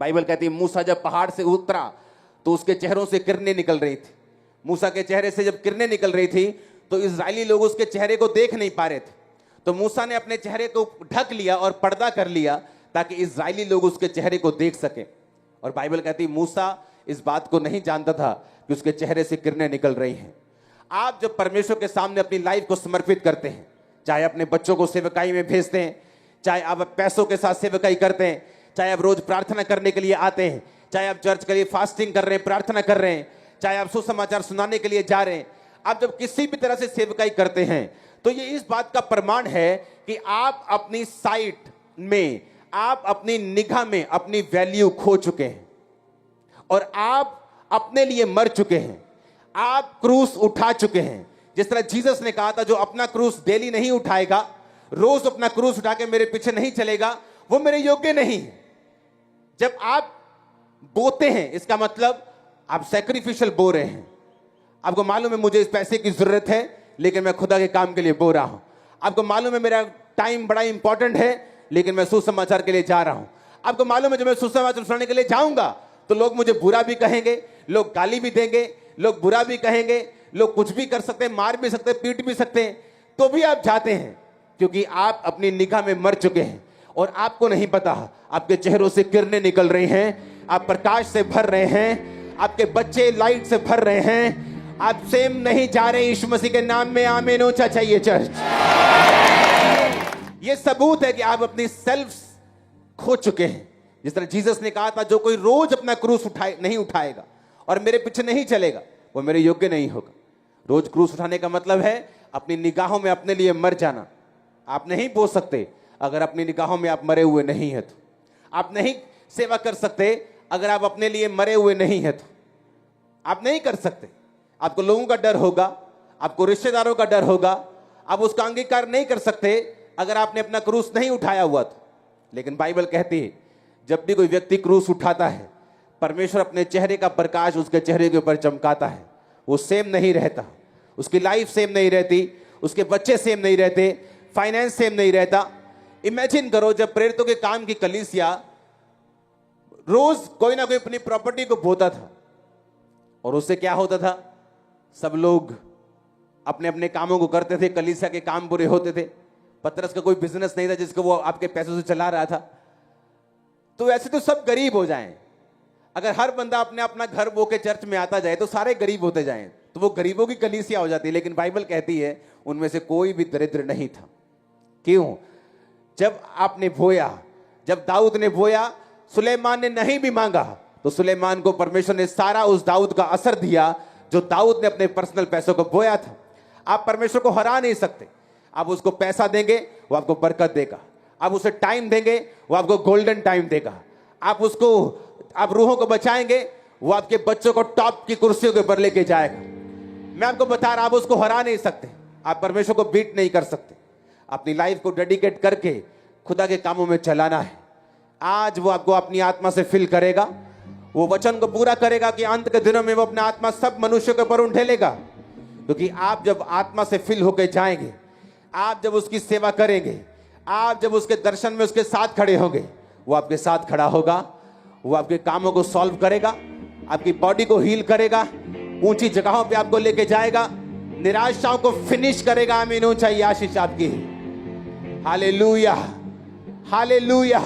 Bible कहती है मूसा जब पहाड़ से उतरा तो उसके चेहरों से किरणें निकल रही थी। मूसा के चेहरे से जब किरणें निकल रही थी तो इजरायली लोग उसके चेहरे को देख नहीं पा रहे थे। तो मूसा ने अपने चेहरे को ढक लिया और पर्दा कर लिया ताकि इजरायली लोग उसके चेहरे को देख सके। और बाइबल कहती है मूसा इस बात को नहीं जानता था कि उसके चेहरे से किरणें निकल रही हैं। आप जब परमेश्वर के सामने अपनी लाइफ को समर्पित करते हैं, चाहे अपने बच्चों को सेवकाई में भेजते हैं, चाहे आप पैसों के साथ सेवकाई करते हैं, चाहे आप रोज प्रार्थना करने के लिए आते हैं, चाहे आप चर्च के लिए फास्टिंग कर रहे हैं, प्रार्थना कर रहे हैं, चाहे आप सुसमाचार सुनाने के लिए जा रहे हैं, आप जब किसी भी तरह से सेवकाई करते हैं तो ये इस बात का प्रमाण है कि आप अपनी साइट में, आप अपनी निगाह में अपनी वैल्यू खो चुके हैं और आप अपने लिए मर चुके हैं। आप क्रूस उठा चुके हैं। जिस तरह जीसस ने कहा था जो अपना क्रूस डेली नहीं उठाएगा, रोज अपना क्रूस उठा के मेरे पीछे नहीं चलेगा, वो मेरे योग्य नहीं है। जब आप बोते हैं इसका मतलब आप सैक्रिफिशियल बो रहे हैं। आपको मालूम है मुझे इस पैसे की जरूरत है लेकिन मैं खुदा के काम के लिए बो रहा हूं। आपको मालूम है मेरा टाइम बड़ा इंपॉर्टेंट है लेकिन मैं सुसमाचार के लिए जा रहा हूं। आपको मालूम है जब मैं सुसमाचार सुनाने के लिए जाऊंगा तो लोग मुझे बुरा भी कहेंगे, लोग गाली भी देंगे, लोग बुरा भी कहेंगे, लोग कुछ भी कर सकते हैं, मार भी सकते हैं, पीट भी सकते हैं, तो भी आप जाते हैं क्योंकि आप अपनी निगाह में मर चुके हैं और आपको नहीं पता आपके चेहरों से किरणें निकल रही हैं, आप प्रकाश से भर रहे हैं, आपके बच्चे लाइट से भर रहे हैं, आप सेम नहीं जा रहे। यीशु मसीह के नाम में आमीन ऊंचा चाहिए चर्च। ये सबूत है कि आप अपनी सेल्फ खो चुके हैं। जिस तरह जीसस ने कहा था जो कोई रोज अपना क्रूस नहीं उठाएगा और मेरे पीछे नहीं चलेगा वो मेरे योग्य नहीं होगा। रोज क्रूस उठाने का मतलब है अपनी निगाहों में अपने लिए मर जाना। आप नहीं बोल सकते अगर अपनी निगाहों में आप मरे हुए नहीं है तो। आप नहीं सेवा कर सकते अगर आप अपने लिए मरे हुए नहीं है तो। आप नहीं कर सकते। आपको लोगों का डर होगा, आपको रिश्तेदारों का डर होगा, आप उसका अंगीकार नहीं कर सकते अगर आपने अपना क्रूस नहीं उठाया हुआ तो। लेकिन बाइबल कहती है जब भी कोई व्यक्ति क्रूस उठाता है परमेश्वर अपने चेहरे का प्रकाश उसके चेहरे के ऊपर चमकाता है। वो सेम नहीं रहता, उसकी लाइफ सेम नहीं रहती, उसके बच्चे सेम नहीं रहते, फाइनेंस सेम नहीं रहता। इमेजिन करो जब प्रेरितों के काम की कलीसिया रोज कोई ना कोई अपनी प्रॉपर्टी को बोता था और उससे क्या होता था, सब लोग अपने अपने कामों को करते थे, कलीसिया के काम बुरे होते थे। पतरस का कोई बिजनेस नहीं था जिसको वो आपके पैसों से चला रहा था। तो ऐसे तो सब गरीब हो जाएं। अगर हर बंदा अपने अपना घर बो के चर्च में आता जाए तो सारे गरीब होते जाएं, तो वो गरीबों की कलीसिया हो जाती है। लेकिन बाइबल कहती है उनमें से कोई भी दरिद्र नहीं था। क्यों? जब आपने बोया, जब दाऊद ने बोया, सुलेमान ने नहीं भी मांगा तो सुलेमान को परमेश्वर ने सारा उस दाऊद का असर दिया जो दाऊद ने अपने पर्सनल पैसों को बोया था। आप परमेश्वर को हरा नहीं सकते। आप उसको पैसा देंगे वो आपको बरकत देगा, आप उसे टाइम देंगे वो आपको गोल्डन टाइम देगा, आप रूहों को बचाएंगे वो आपके बच्चों को टॉप की कुर्सियों के ऊपर लेके जाएगा। मैं आपको बता रहा, आप उसको हरा नहीं सकते, आप परमेश्वर को बीट नहीं कर सकते। अपनी लाइफ को डेडिकेट करके खुदा के कामों में चलाना है। आज वो आपको अपनी आत्मा से फिल करेगा, वो वचन को पूरा करेगा कि अंत के दिनों में वो अपना आत्मा सब मनुष्यों के ऊपर उंडेलेगा। क्योंकि आप जब आत्मा से फिल होकर जाएंगे, आप जब उसकी सेवा करेंगे, आप जब उसके दर्शन में उसके साथ खड़े होंगे, वो आपके साथ खड़ा होगा, वो आपके कामों को सॉल्व करेगा, आपकी बॉडी को हील करेगा, ऊंची जगहों पे आपको लेके जाएगा, निराशाओं को फिनिश करेगा। आमीन ऊंचाई आशीष आपकी। Hallelujah, hallelujah.